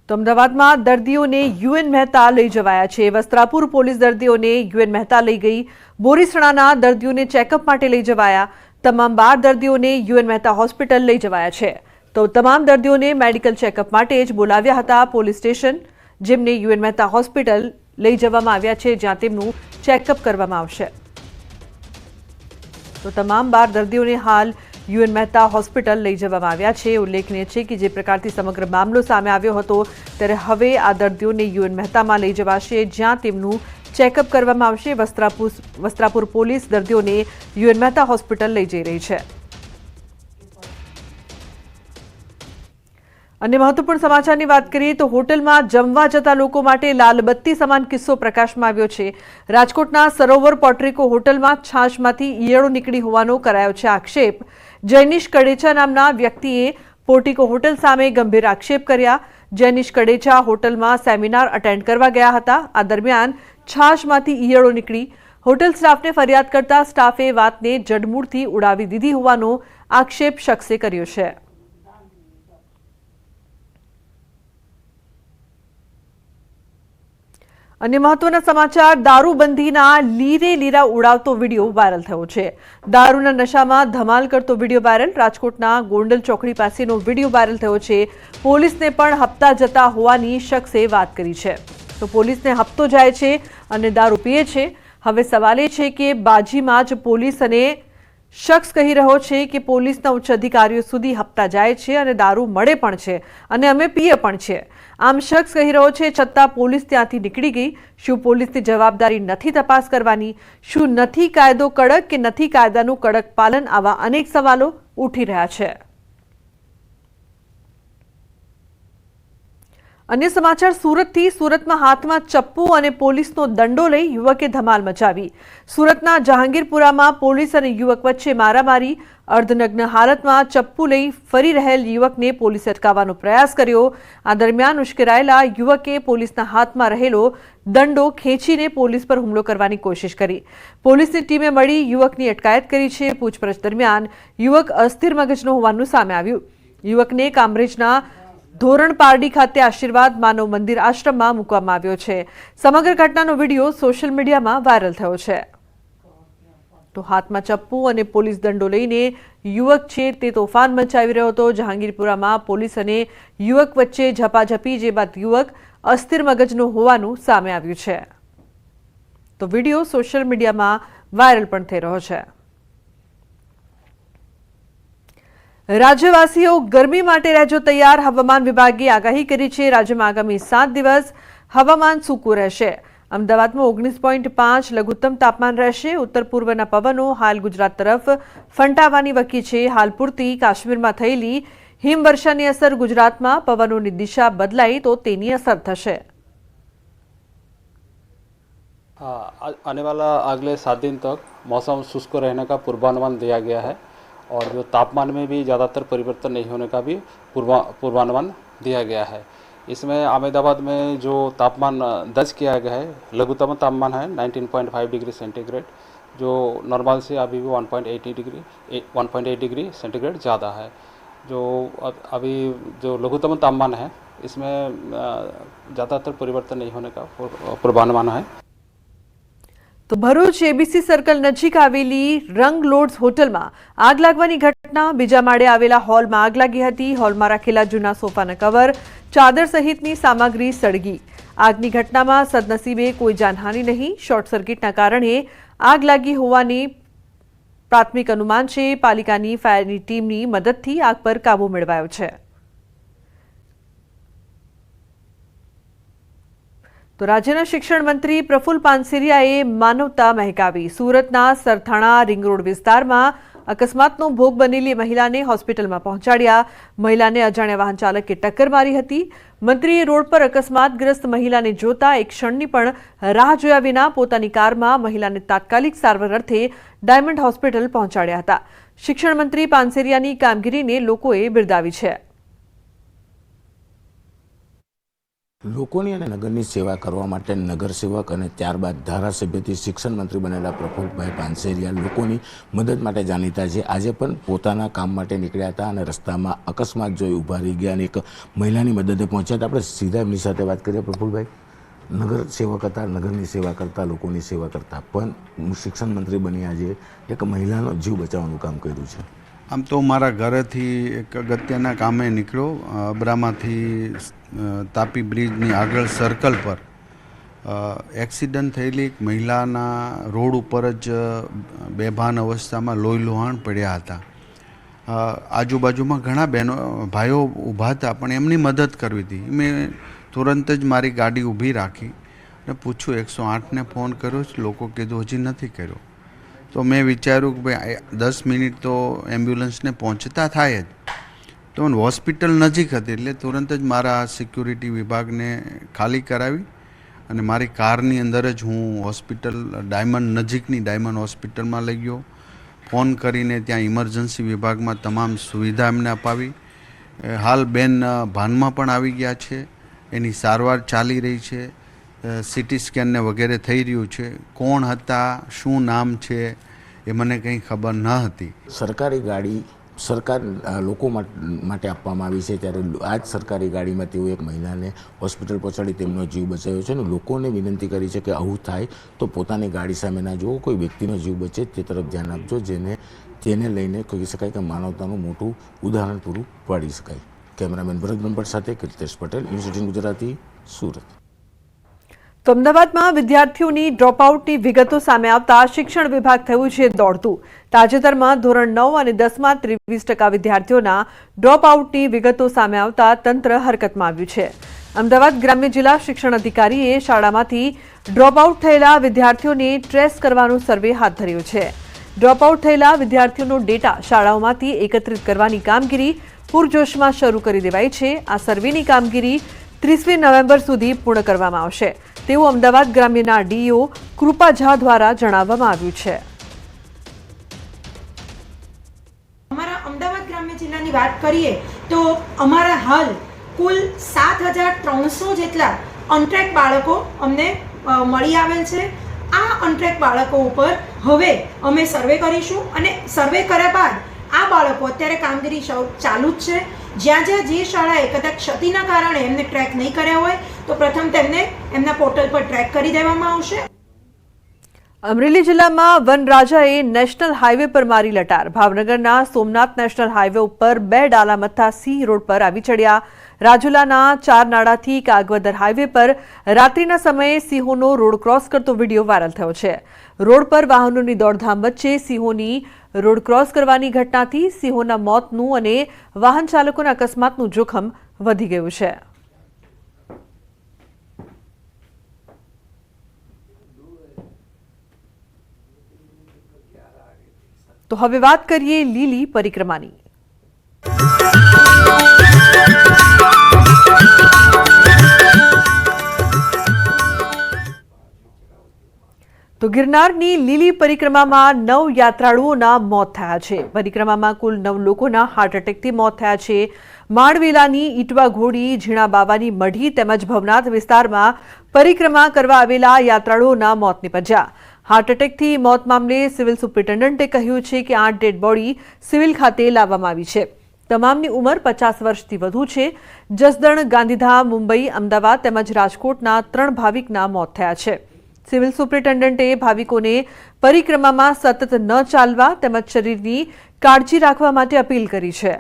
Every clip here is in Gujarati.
તો અમદાવાદમાં દર્દીઓને યુએન મહેતા લઈ જવાયા છે। વસ્ત્રાપુર પોલીસ દર્દીઓને યુએન મહેતા લઈ ગઈ। બોરીસણાના દર્દીઓને ચેકઅપ માટે લઈ જવાયા। તમામ 12 દર્દીઓને યુએન મહેતા હોસ્પિટલ લઈ જવાયા છે। તો તમામ દર્દીઓને મેડિકલ ચેકઅપ માટે જ બોલાવ્યા હતા પોલીસ સ્ટેશન, જેમને યુએન મહેતા હોસ્પિટલ લઈ જવામાં આવ્યા છે, જ્યાં તેમનું ચેકઅપ કરવામાં આવશે। તો તમામ 12 દર્દીઓને હાલ યુએન મહેતા હોસ્પિટલ લઈ જવામાં આવ્યા છે। ઉલ્લેખનીય છે કે જે પ્રકારથી સમગ્ર મામલો સામે આવ્યો હતો, ત્યારે હવે આ દર્દીઓને યુએન મહેતામાં લઈ જવાશે, જ્યાં તેમનું ચેકઅપ કરવામાં આવશે। વસ્ત્રાપુર પોલીસ દર્દીઓને યુએન મહેતા હોસ્પિટલ લઈ જઈ રહી છે। अन्य महत्वपूर्ण समाचार की बात करिए तो होटल में जमवा जता लोको माटे लालबत्ती समान किस्सो प्रकाश में आव्यो छे। राजकोटना सरोवर पोर्ट्रिको होटल में छाशमांथी ईयळो निकળી होવાનો करायो छे आक्षेप। जैनिश कड़ेचा नामना व्यक्तिए पोर्टिको होटल सामे गंभीर आक्षेप कर्या। जैनिश कड़ेचा होटल में सेमिनार अटेन्ड करवा गया हता। आ दरमियान छाशमांथी ईयळो निकળી। होटल स्टाफने फरियाद करता स्टाफे वातने जडमूळथी उडावी दीधी होવાનો आक्षेप शख्से कर्यो छे। अन्य महत्वना समाचार दारूबंधीना લીરે લીરા ઉડાવતો વિડીયો વાયરલ થયો છે। દારૂના નશામાં ધમાલ કરતો વિડીયો વાયરલ। રાજકોટના ગોંડલ ચોકડી પાસેનો વિડીયો વાયરલ થયો છે। પોલીસને પણ હપ્તા જતા હોવાની શખ્સે વાત કરી છે। તો પોલીસને હપ્તો જાય છે અને દારૂ પીએ છે। હવે સવાલ એ છે કે બાજીમાં જ પોલીસ અને શખ્સ કહી રહ્યો છે કે પોલીસના ઉચ્ચ અધિકારીઓ સુધી હપ્તા જાય છે અને દારૂ મળે પણ છે અને અમે પીએ પણ છે। આમ શખ્સ કહી રહ્યો છે, છતાં પોલીસ ત્યાંથી નીકળી ગઈ। શું પોલીસની જવાબદારી નથી તપાસ કરવાની? શું નથી કાયદો કડક કે નથી કાયદાનું કડક પાલન? આવા અનેક સવાલો ઉઠી રહ્યા છે। अन्य समाचार सूरतथी। सूरतમાં હાથમાં ચપ્પુ અને પોલીસનો દંડો લઈ યુવકે ધમાલ મચાવી। સુરતના જહાંગીરપુરામાં પોલીસ અને યુવક વચ્ચે મારામારી। અર્ધનગ્ન હાલતમાં ચપ્પુ લઈ ફરી રહેલ યુવકને પોલીસે અટકાવવાનો પ્રયાસ કર્યો। આ દરમિયાન ઉશ્કેરાયેલા યુવકે પોલીસના હાથમાં રહેલો દંડો ખેંચીને પોલીસ પર હુમલો કરવાની કોશિશ કરી। પોલીસની ટીમે મળી યુવકની અટકાયત કરી છે। પૂછપરછ દરમિયાન યુવક અસ્થિર મગજનો હોવાનું સામે આવ્યું। યુવકને કામરેજના ધોરણ પારડી ખાતે આશીર્વાદ માનવ મંદિર આશ્રમમાં મૂકવામાં આવ્યો છે। સમગ્ર ઘટનાનો વિડીયો સોશિયલ મીડિયામાં વાયરલ થયો છે। તો હાથમાં ચપ્પુ અને પોલીસ દંડો લઈને યુવક છે તે તોફાન મચાવી રહ્યો હતો। જહાંગીરપુરામાં પોલીસ અને યુવક વચ્ચે ઝપાઝપી, જે બાદ યુવક અસ્થિર મગજનો હોવાનું સામે આવ્યું છે। તો વિડીયો સોશિયલ મીડિયામાં વાયરલ પણ થઈ રહ્યો છે। રાજ્યવાસીઓ ગરમી માટે રહેજો તૈયાર। હવામાન વિભાગે આગાહી કરી છે। રાજ્યમાં આગામી 7 દિવસ હવામાન સૂકું રહેશે। અમદાવાદમાં 19.5 લઘુત્તમ તાપમાન રહેશે। ઉત્તર પૂર્વના પવનો હાલ ગુજરાત તરફ ફંટાવાની વકી છે। હાલ પૂરતી કાશ્મીરમાં થયેલી હિમવર્ષાની અસર ગુજરાતમાં પવનોની દિશા બદલાઈ તો તેની અસર થશે। आने वाला अगले 7 दिन तक मौसम शुष्क रहने का पूर्वानुमान दिया गया है और जो तापमान में भी ज़्यादातर परिवर्तन नहीं होने का भी पूर्वानुमान दिया गया है। इसमें अहमदाबाद में जो तापमान दर्ज किया गया है, लघुत्तम तापमान है 19.5 डिग्री सेंटीग्रेड, जो नॉर्मल से अभी भी 1.8 डिग्री सेंटीग्रेड ज़्यादा है। जो अभी जो लघुत्तम तापमान है इसमें ज़्यादातर परिवर्तन नहीं होने का पूर्वानुमान है। तो भरूच एबीसी सर्कल नजीक आवेली रंग लॉर्ड्स होटल में आग लागवानी घटना। बीजा माळे आवेला हॉल में आग लागी हती। हॉल में राखेला जूना सोफाना कवर, चादर सहितनी सामग्री सळगी। આગની ઘટનામાં સદનસીબે કોઈ જાનહાનિ નહીં। શોર્ટ સર્કિટના કારણે આગ લાગી હોવાની પ્રાથમિક અનુમાન છે। પાલિકાની ફાયરની ટીમની મદદથી આગ પર કાબુ મેળવાયો છે। तो राज्यना शिक्षण मंत्री प्रफुल्ल पानसेरियाए मानवता महकावी। सूरतना सरथाणा रिंग रोड विस्तार में अकस्मातनो भोग बनेली महिला ने होस्पिटल में पहोंचाड्या। महिला ने अजाण्या वाहन चालके टक्कर मारी हती। मंत्रीए रोड पर अकस्मातग्रस्त महिला ने जोता एक क्षणनी पण राह जोया विना पोतानी कार में महिला ने तात्कालिक सारवार अर्थे डायमंड होस्पिटल पहोंचाड्या हता। शिक्षण मंत्री पानसेरियानी कामगीरीने लोकोए बिरदावी छे। લોકોની અને નગરની સેવા કરવા માટે નગરસેવક અને ત્યારબાદ ધારાસભ્યથી શિક્ષણ મંત્રી બનેલા પ્રફુલ્લભાઈ પાનસેરિયા લોકોની મદદ માટે જાણીતા છે. આજે પણ પોતાના કામ માટે નીકળ્યા હતા અને રસ્તામાં અકસ્માત જોઈ ઊભા રહી ગયા અને એક મહિલાની મદદે પહોંચ્યા હતા. આપણે સીધા એમની સાથે વાત કરીએ. પ્રફુલ્લભાઈ, નગર સેવક હતા, નગરની સેવા કરતા, લોકોની સેવા કરતા, પણ શિક્ષણ મંત્રી બની આજે એક મહિલાનો જીવ બચાવવાનું કામ કર્યું છે. આમ તો મારા ઘરેથી એક અગત્યના કામે નીકળ્યો. અબરામાંથી તાપી બ્રિજની આગળ સર્કલ પર એક્સિડન્ટ થયેલી એક મહિલાના રોડ ઉપર જ બેભાન અવસ્થામાં લોહીલુહાણ પડ્યા હતા. આજુબાજુમાં ઘણા ભાઈઓ ઊભા હતા, પણ એમની મદદ કરવી હતી. મેં તુરંત જ મારી ગાડી ઊભી રાખી અને પૂછ્યું, 108ને ફોન કર્યો છે? લોકો કીધું હજી નથી કર્યો. તો મેં વિચાર્યું કે ભાઈ 10 મિનિટ તો એમ્બ્યુલન્સને પહોંચતા થાય જ. તો હોસ્પિટલ નજીક હતી એટલે તુરંત જ મારા સિક્યુરિટી વિભાગને ખાલી કરાવી અને મારી કારની અંદર જ હું હોસ્પિટલ નજીકની ડાયમંડ હોસ્પિટલમાં લઈ ગયો. ફોન કરીને ત્યાં ઇમરજન્સી વિભાગમાં તમામ સુવિધા એમને અપાવી. હાલ બેન ભાનમાં પણ આવી ગયા છે, એની સારવાર ચાલી રહી છે, સિટી સ્કેનને વગેરે થઈ રહ્યું છે. કોણ હતા, શું નામ છે, એ મને કંઈ ખબર ન હતી. સરકારી ગાડી સરકાર લોકો માટે આપવામાં આવી છે, ત્યારે આ જ સરકારી ગાડીમાં તેઓ એક મહિલાને હોસ્પિટલ પહોંચાડી તેમનો જીવ બચાવ્યો છે અને લોકોને વિનંતી કરી છે કે આવું થાય તો પોતાની ગાડી સામે ના જુઓ, કોઈ વ્યક્તિનો જીવ બચે તે તરફ ધ્યાન આપજો, તેને લઈને કહી શકાય કે માનવતાનું મોટું ઉદાહરણ પૂરું પાડી શકાય. કેમેરામેન ભરત બ્રહ્મભટ્ટ સાથે કીર્તેશ પટેલ, ન્યૂઝ 18 ગુજરાતી, સુરત. તો અમદાવાદમાં વિદ્યાર્થીઓની ડ્રોપઆઉટની વિગતો સામે આવતા શિક્ષણ વિભાગ થયું છે દોડતું. તાજેતરમાં ધોરણ 9 અને 10માં 23% વિદ્યાર્થીઓના ડ્રોપઆઉટની વિગતો સામે આવતા તંત્ર હરકતમાં આવ્યું છે. અમદાવાદ ગ્રામ્ય જિલ્લા શિક્ષણ અધિકારીએ શાળામાંથી ડ્રોપઆઉટ થયેલા વિદ્યાર્થીઓને ટ્રેસ કરવાનો સર્વે હાથ ધર્યો છે. ડ્રોપઆઉટ થયેલા વિદ્યાર્થીઓનો ડેટા શાળાઓમાંથી એકત્રિત કરવાની કામગીરી પૂરજોશમાં શરૂ કરી દેવાઈ છે. આ સર્વેની કામગીરી 30મી નવેમ્બર સુધી પૂર્ણ કરવામાં આવશે તેવું અમદાવાદ ગ્રામ્યના ડીઈઓ કૃપા ઝા દ્વારા જણાવવામાં આવ્યું છે. અમારા અમદાવાદ ગ્રામ્ય જિલ્લાની વાત કરીએ તો અમારા હાલ કુલ 7300 જેટલા અનટ્રેક બાળકો અમને મળી આવેલ છે. આ અનટ્રેક બાળકો ઉપર હવે અમે સર્વે કરીશું અને સર્વે કર્યા બાદ આ બાળકો અત્યારે કામગીરી ચાલુ જ છે. જ્યાં જે શાળાએ કદાચ ક્ષતિના કારણે એમને ટ્રેક નહીં કર્યા હોય તો પ્રથમ તેમને એમના પોર્ટલ પર ટ્રેક કરી દેવામાં આવશે. અમરેલી જિલ્લામાં વનરાજાએ નેશનલ હાઈવે પર મારી લટાર. ભાવનગરના સોમનાથ નેશનલ હાઈવે ઉપર 2 ડાલામથ્થા સી રોડ પર આવી ચડ્યા. રાજુલાના 4 નાડાથી કાગવદર હાઈવે પર રાત્રિના સમયે સિંહોનો રોડ ક્રોસ કરતો વિડીયો વાયરલ થયો છે. રોડ પર વાહનોની દોડધામ વચ્ચે સિંહોની રોડ ક્રોસ કરવાની ઘટનાથી સિંહોના મોતનું અને વાહન ચાલકોના અકસ્માતનું જોખમ વધી ગયું છે. તો હવે વાત કરીએ લીલી પરિક્રમાની. તો ગિરનારની લીલી પરિક્રમામાં 9 યાત્રાળુઓના મોત થયા છે. પરિક્રમામાં કુલ 9 લોકોના હાર્ટ એટેકથી મોત થયા છે. માણવેલાની ઈટવા ઘોડી, ઝીણા બાવાની મઢી તેમજ ભવનાથ વિસ્તારમાં પરિક્રમા કરવા આવેલા યાત્રાળુઓના મોત નીપજ્યા. હાર્ટ એટેકથી મોત મામલે સિવિલ સુપ્રિન્ટેન્ડન્ટે કહ્યું છે કે 8 ડેડ બોડી સિવિલ ખાતે લાવવામાં આવી છે. તમામની ઉંમર 50 વર્ષથી વધુ છે. જસદણ, ગાંધીધામ, મુંબઈ, અમદાવાદ તેમજ રાજકોટના 3 ભાવિકના મોત થયા છે. સિવિલ સુપ્રિન્ટેન્ડન્ટે ભાવિકોને પરિક્રમામાં સતત ન ચાલવા તેમજ શરીરની કાળજી રાખવા માટે અપીલ કરી છે.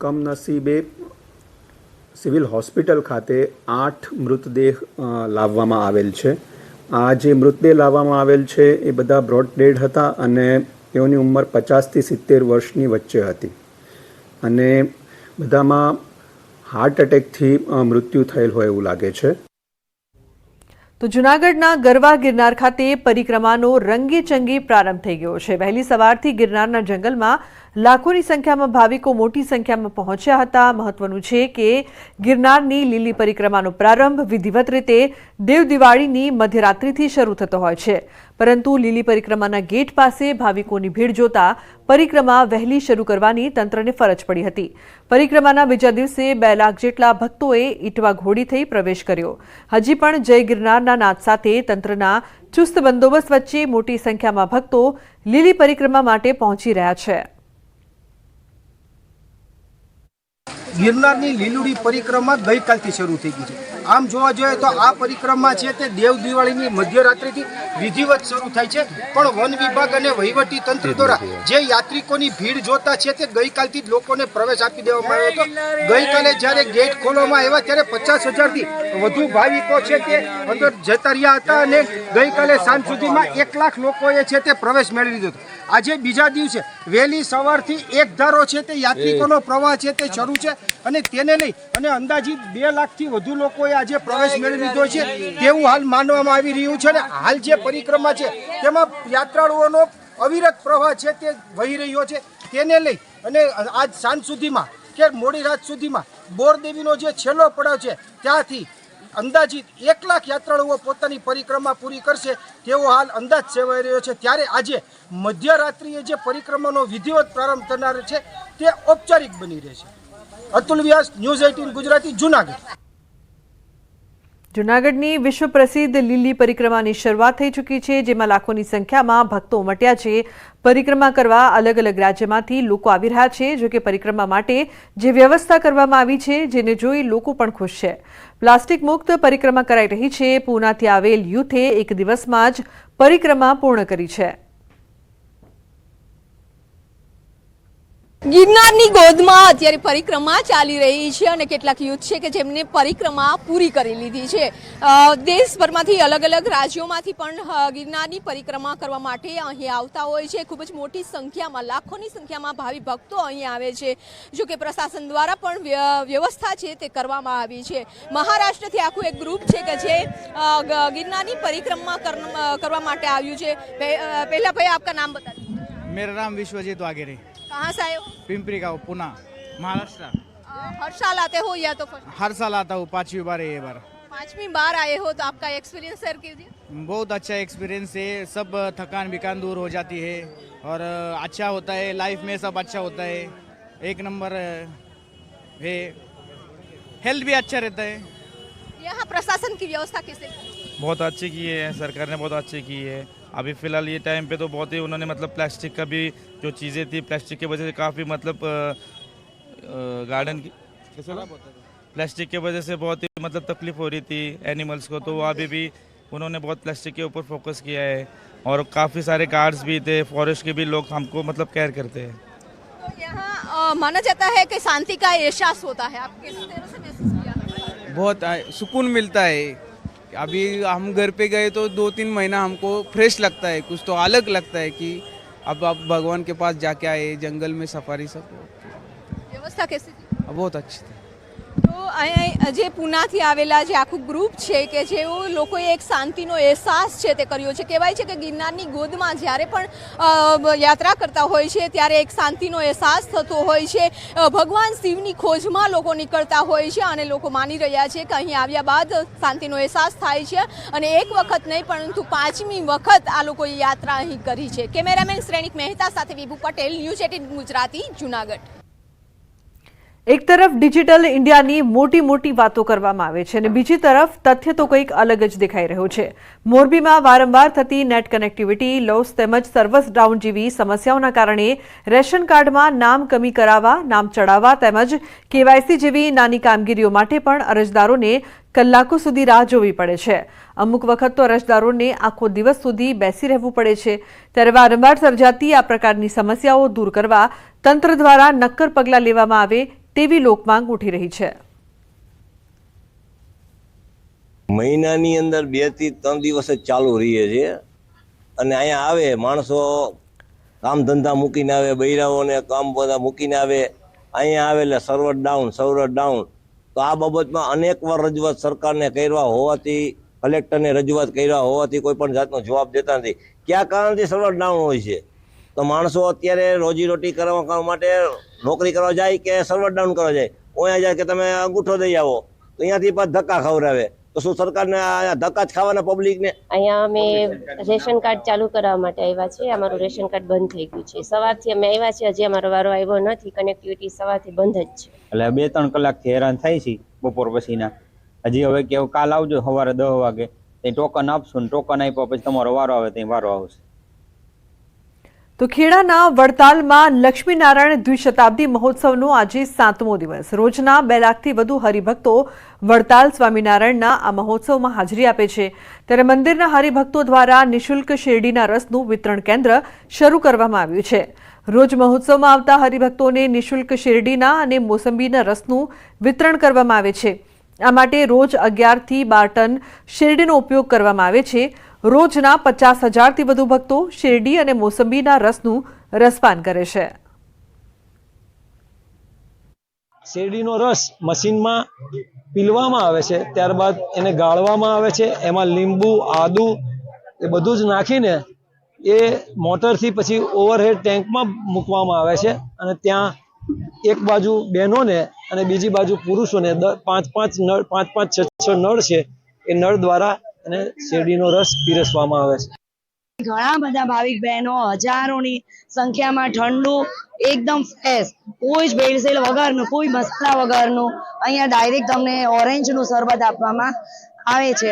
કમનસીબે સિવિલ હોસ્પિટલ ખાતે 8 મૃતદેહ લાવવામાં આવેલ છે. આ જે મૃતદેહ લાવવામાં આવેલ છે એ બધા બ્રોડ ડેડ હતા અને તેઓની ઉંમર 50 થી 70 વર્ષની વચ્ચે હતી અને બધામાં હાર્ટ એટેકથી મૃત્યુ થયેલ હોય એવું લાગે છે. તો જૂનાગઢના ગરવા ગિરનાર ખાતે પરિક્રમાનો રંગેચંગે પ્રારંભ થઈ ગયો છે. વહેલી સવારથી ગિરનારના જંગલમાં લાખોની સંખ્યામાં ભાવિકો મોટી સંખ્યામાં પહોંચ્યા હતા। મહત્વનું છે કે ગિરનારની લીલી પરિક્રમાનો પ્રારંભ વિધિવત રીતે દેવ દિવાળીની મધ્યરાત્રિથી શરૂ થતો હોય છે, પરંતુ લીલી પરિક્રમાના ગેટ પાસે ભાવિકોની ભીડ જોતા પરિક્રમા વહેલી શરૂ કરવાની તંત્રને ફરજ પડી હતી। પરિક્રમાના બીજા દિવસે 2 લાખ જેટલા ભક્તોએ ઈટવા ઘોડી થઈ પ્રવેશ કર્યો। હજી પણ જય ગિરનારના નાદ સાથે તંત્રના ચુસ્ત બંદોબસ્ત વચ્ચે મોટી સંખ્યામાં ભક્તો લીલી પરિક્રમા માટે પહોંચી રહ્યા છે। ગિરનારની લીલુડી પરિક્રમા ગઈકાલથી શરૂ થઈ ગઈ છે। આમ જોવા જોઈએ તો આ પરિક્રમા છે તે દેવ દિવાળીની મધ્યરાત્રિથી વિધિવત શરૂ થાય છે, પણ વન વિભાગ અને વહીવટી તંત્ર દ્વારા જે યાત્રિકોની ભીડ જોતા છે તે ગઈકાલથી જ લોકોને પ્રવેશ આપી દેવામાં આવ્યો હતો। ગઈકાલે જ્યારે ગેટ ખોલવામાં આવ્યા ત્યારે 50,000થી વધુ ભાવિકો છે તે અંદર જતા રહ્યા હતા અને ગઈકાલે સાંજ સુધીમાં 1 લાખ લોકોએ છે તે પ્રવેશ મેળવી લીધો હતો। આજે બીજા દિવસે વહેલી સવારથી એક ધારો છે તે યાત્રિકોનો પ્રવાહ છે તે શરૂ છે અને તેને લઈ અને અંદાજિત 2 લાખથી વધુ લોકોએ આજે પ્રવેશ મેળવી લીધો છે તેવું હાલ માનવામાં આવી રહ્યું છે। અને હાલ જે પરિક્રમા છે તેમાં યાત્રાળુઓનો અવિરત પ્રવાહ છે તે વહી રહ્યો છે, તેને લઈ અને આજ સાંજ સુધીમાં કે મોડી રાત સુધીમાં બોરદેવીનો જે છેલ્લો પડાવ છે ત્યાંથી અંદાજિત 1 લાખ યાત્રાળુઓ પોતાની પરિક્રમા પૂરી કરશે તેવો હાલ અંદાજ સેવાઈ રહ્યો છે। ત્યારે આજે મધ્યરાત્રિએ જે પરિક્રમાનો વિધિવત પ્રારંભ થનાર છે તે ઔપચારિક બની રહેશે। અતુલ વ્યાસ, ન્યૂઝ 18 ગુજરાતી, જૂનાગઢ। જૂનાગઢની વિશ્વ પ્રસિદ્ધ લીલી પરિક્રમાની શરૂઆત થઈ ચૂકી છે, જેમાં લાખોની સંખ્યામાં ભક્તો ઉમટ્યા છે। પરિક્રમા કરવા અલગ અલગ રાજ્યમાંથી લોકો આવી રહ્યા છે। જો કે પરિક્રમા માટે જે વ્યવસ્થા કરવામાં આવી છે જેને જોઈ લોકો પણ ખુશ છે। પ્લાસ્ટિક મુક્ત પરિક્રમા કરાઈ રહી છે। પૂનાથી આવેલ યુથે એક દિવસમાં જ પરિક્રમા પૂર્ણ કરી છે। ગિરનારની ગોદમાં અત્યારે પરિક્રમા ચાલી રહી છે અને કેટલાક યુથ છે કે જેમને પરિક્રમા પૂરી કરી લીધી છે। દેશભરમાંથી અલગ અલગ રાજ્યોમાંથી પણ ગિરનારની પરિક્રમા કરવા માટે અહીં આવતા હોય છે। ખૂબ જ મોટી સંખ્યામાં, લાખોની સંખ્યામાં ભાવિ ભક્તો અહીં આવે છે। જો કે પ્રશાસન દ્વારા પણ વ્યવસ્થા છે તે કરવામાં આવી છે। મહારાષ્ટ્રથી આખું એક ગ્રુપ છે કે જે ગિરનારની પરિક્રમા કરવા માટે આવ્યું છે। પહેલા ભાઈ આપકા નામ બતા દीजिए। मेरा नाम विश्वजीत वाघेरे। कहाँ से आए हो? पिंपरी गाँव, पुणे, महाराष्ट्र। हर साल आते हो या तो फर्स्ट? हर साल आता हूँ, 5वीं बार है ये बार। 5वीं बार आए हो तो आपका एक्सपीरियंस शेयर कीजिए। बहुत अच्छा एक्सपीरियंस है। सब थकान विकान दूर हो जाती है और अच्छा होता है। लाइफ में सब अच्छा होता है। एक नंबर है। हेल्थ भी अच्छा रहता है। यहाँ प्रशासन की व्यवस्था कैसे? बहुत अच्छी की है, सरकार ने बहुत अच्छी की है। अभी फ़िलहाल ये टाइम पे तो बहुत ही उन्होंने मतलब प्लास्टिक का भी जो चीज़ें थी, प्लास्टिक की वजह से काफ़ी मतलब गार्डन की प्लास्टिक की वजह से बहुत ही मतलब तकलीफ हो रही थी एनिमल्स को, तो अभी भी उन्होंने बहुत प्लास्टिक के ऊपर फोकस किया है। और काफ़ी सारे गार्ड्स भी थे, फॉरेस्ट के भी लोग हमको मतलब केयर करते हैं। तो यहाँ माना जाता है कि शांति का एहसास होता है। आप किस तरह से महसूस किया? बहुत सुकून मिलता है। अभी हम घर पे गए तो 2-3 महीना हमको फ्रेश लगता है, कुछ तो अलग लगता है कि अब आप भगवान के पास जाके आए, जंगल में सफारी सब। व्यवस्था कैसी थी? बहुत अच्छी थी। તો અહીંયા જે પૂનાથી આવેલા જે આખું ગ્રુપ છે કે જેઓ લોકોએ એક શાંતિનો અહેસાસ છે તે કર્યો છે। કહેવાય છે કે ગિરનારની ગોદમાં જ્યારે પણ યાત્રા કરતા હોય છે ત્યારે એક શાંતિનો અહેસાસ થતો હોય છે। ભગવાન શિવની ખોજમાં લોકો નીકળતા હોય છે અને લોકો માની રહ્યા છે કે અહીં આવ્યા બાદ શાંતિનો અહેસાસ થાય છે અને એક વખત નહીં પરંતુ 5મી વખત આ લોકોએ યાત્રા અહીં કરી છે। કેમેરામેન શ્રેણિક મહેતા સાથે વિભુ પટેલ, ન્યૂઝ 18 ગુજરાતી, જૂનાગઢ। એક તરફ ડિજિટલ ઇન્ડિયાની મોટી મોટી વાતો કરવામાં આવે છે અને બીજી તરફ તથ્ય તો કંઈક અલગ જ દેખાઈ રહ્યું છે। મોરબીમાં વારંવાર થતી નેટ કનેક્ટિવિટી લોસ તેમજ સર્વર્સ ડાઉન જેવી સમસ્યાઓના કારણે રેશન કાર્ડમાં નામ કમી કરાવવા, નામ ચડાવવા તેમજ KYC જેવી નાની કામગીરીઓ માટે પણ અરજદારોને કલાકો સુધી રાહ જોવી પડે છે। અમુક વખત તો અરજદારોને આખો દિવસ સુધી બેસી રહેવું પડે છે। ત્યારે વારંવાર સર્જાતી આ પ્રકારની સમસ્યાઓ દૂર કરવા તંત્ર દ્વારા નક્કર પગલાં લેવામાં આવે તેવી લોકમાંગ ઉઠી રહી છે। મહિનાની અંદર 2 થી 3 દિવસ જ ચાલુ રહીએ છે અને અહીંયા આવે માણસો કામ ધંધા મૂકીને આવે, બૈરાઓને કામ બધા મૂકીને આવે, અહીંયા આવે એટલે સર્વર ડાઉન। તો આ બાબતમાં અનેક વાર રજૂઆત સરકારને કર્યા હોવાથી, કલેક્ટરને રજૂઆત કર્યા હોવાથી કોઈ પણ જાતનો જવાબ દેતા નથી। કયા કારણથી સર્વર ડાઉન હોય છે? તો તો માણસો અત્યારે રોજીરોટી કરવા માટે નોકરી કરવા જાય કે સર્વર ડાઉન કરવા જાય, અહીંયા જાય કે તમે અંગૂઠો દઈ આવો, તો અહીંયાથી પાછા ધક્કા ખવડાવે. તો શું સરકારને આ ધક્કા જ ખાવાના પબ્લિકને? અહીંયા અમે રેશન કાર્ડ ચાલુ કરાવવા માટે આવ્યા છીએ. અમારું રેશન કાર્ડ બંધ થઈ ગયું છે. સવારથી અમે આવ્યા છીએ, હજી અમારો વારો આવ્યો નથી. કનેક્ટિવિટી સવારથી બંધ જ છે. એટલે 2-3 કલાકથી હેરાન થાય છે બપોર પછીના. હજી હવે કે કાલ આવજો સવારે 10 વાગે, ત્યાં ટોકન આપશું ને ટોકન આપ્યા પછી તમારો વારો આવે ત્યાં વારો આવશે. તો ખેડાના વડતાલમાં લક્ષ્મીનારાયણ દ્વિશતાબ્દી મહોત્સવનો આજે 7મો દિવસ. રોજના 2 લાખથી વધુ હરિભક્તો વડતાલ સ્વામિનારાયણના આ મહોત્સવમાં હાજરી આપે છે. ત્યારે મંદિરના હરિભક્તો દ્વારા નિઃશુલ્ક શેરડીના રસનું વિતરણ કેન્દ્ર શરૂ કરવામાં આવ્યું છે. રોજ મહોત્સવમાં આવતા હરિભક્તોને નિઃશુલ્ક શેરડીના અને મોસંબીના રસનું વિતરણ કરવામાં આવે છે. આ માટે રોજ 11 થી 12 ટન શેરડીનો ઉપયોગ કરવામાં આવે છે. રોજના 50,000થી વધુ ભક્તો શેરડી અને મોસંબીના રસનું રસપાન કરે છે. શેરડીનો રસ મશીનમાં પીલવામાં આવે છે, ત્યારબાદ એને ગાળવામાં આવે છે. એમાં લીંબુ, આદુ એ બધું જ નાખીને એ મોટરથી પછી ઓવરહેડ ટેન્કમાં મૂકવામાં આવે છે. અને ત્યાં એક બાજુ બહેનોને અને બીજી બાજુ પુરુષોને 5-5 6 નળ છે, એ નળ દ્વારા અને શેરડીનો રસ પીરસવામાં આવે છે. ઘણા બધા ભાવિક બહેનો હજારોની સંખ્યામાં ઠંડુ એકદમ ફ્રેશ, કોઈ જ ભેળસેળ વગરનું, કોઈ મસાલા વગરનું અહીંયા ડાયરેક્ટ તમને ઓરેન્જનું શરબત આપવામાં આવે છે.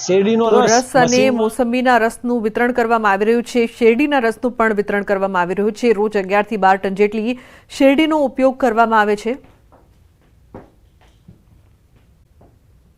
શેરડીનો રસ અને મોસંબીના રસનું વિતરણ કરવામાં આવી રહ્યું છે. શેરડીના રસનું પણ વિતરણ કરવામાં આવી રહ્યું છે. રોજ 11 થી 12 ટન જેટલી શેરડીનો ઉપયોગ કરવામાં આવે છે.